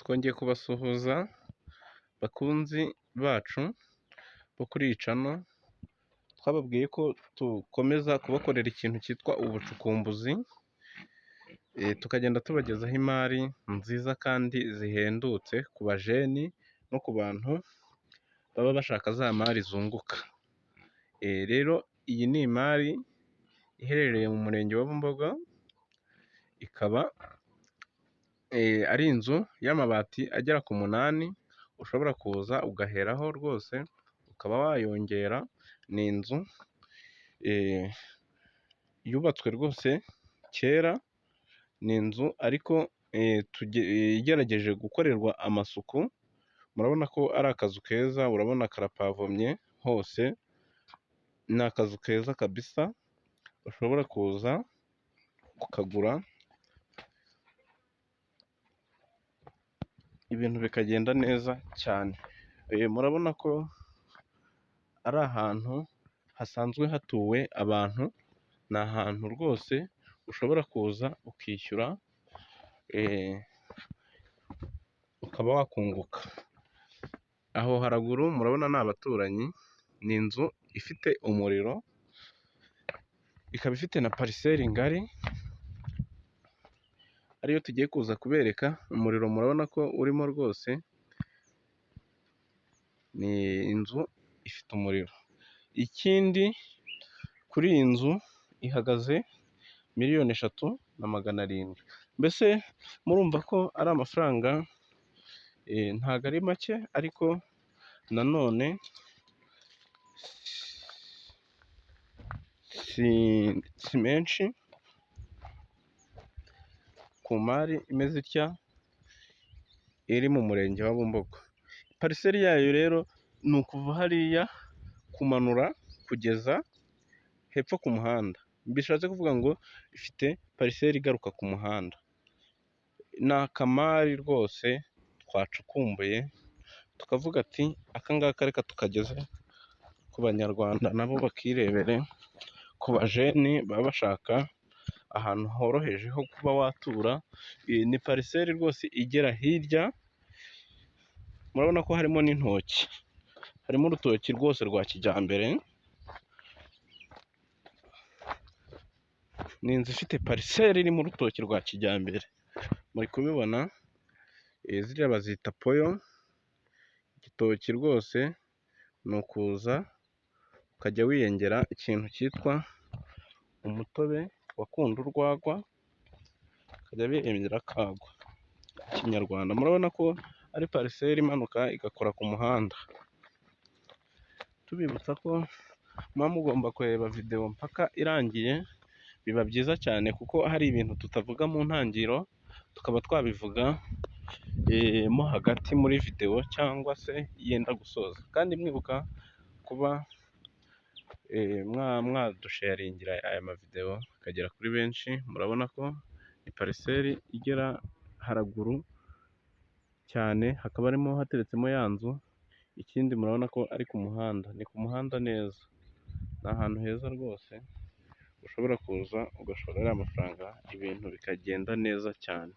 twongeye kubasuhuza bakunzi bacu bo kuri iyi channel, twababwiye ko dukomeza kubakorera ikintu cyitwa ubucukumbuzi, tukagenda tubagezaho imari nziza kandi zihendutse ku bajeni no ku bantu baba bashaka za mari zunguka. Rero iyi ni imari iherereye mu murenge wa Bumbogo, ikaba ari inzu y'amabati agera ku 8 ushobora kuza ugaheraho rwose ukaba wayongera. Ni inzu yubatswe rwose kera, ni inzu ariko igerageje gukorerwa amasuku. Murabona ko ari akazu keza, urabona karapavomye hose, ni akazu keza kabisa ushobora kuza ukagura ibintu bikagenda neza cyane. Murabona ko ari ahantu hasanzwe hatuwe abantu, ni ahantu rwose ushobora kuza ukishyura ukaba wakunguka. Aho haraguru murabona ni abaturanyi, ni inzu ifite umuriro, ikaba ifite na pariseri ngari ariyo tugiye kuza kubereka. Umuriro murabona ko urimo rwose, ni inzu ifite umuriro. Ikindi kuri iyi nzu ihagaze $3,700,000. Mbese murumva ko ari amafaranga ntago ari make, ariko nanone si menshi ku mari imeze itya iri mu murenge wa Bumbogo. Pariseri yayo rero ni ukuva hariya kumanura kugeza hepfo ku muhanda, bishatse kuvuga ngo ifite pariseri igaruka ku muhanda. Ni akamari rwose twacukumbuye tukavuga ati aka ngaka reka tukageze ku banyarwanda nabo bakirebere, ku bajeni baba bashaka ahantu horoheje ho kuba watura. Ni pariseri rwose igera hirya, murabona ko harimo n'intoki, harimo urutoki rwose rwa kijyambere. Ni inzu ifite pariseri irimo urutoki rwa kijyambere, muri kubibona. Ziriya bazita poyo. Igitoki rwose ni ukuza ukajya wiyengera ikintu cyitwa umutobe wakunda urwagwa, ukajya wiyengera akagwa kinyarwanda. Murabona ko ari pariseri imanuka igakora ku muhanda. Tubibutsa ko muba mugomba kureba video mpaka irangiye, biba byiza cyane kuko hari ibintu tutavuga mu ntangiriro tukaba twabivuga mo hagati muri video cyangwa se yenda gusoza. Kandi mwibuka kuba mwadusharingira aya mavideo akagera kuri benshi. Murabona ko ni pariseri igera haraguru cyane, hakaba harimo hateretsemo ya nzu. Ikindi murabona ko ari ku muhanda, ni ku muhanda neza, ni ahantu heza rwose ushobora kuza ugashora ariya mafaranga ibintu bikagenda neza cyane.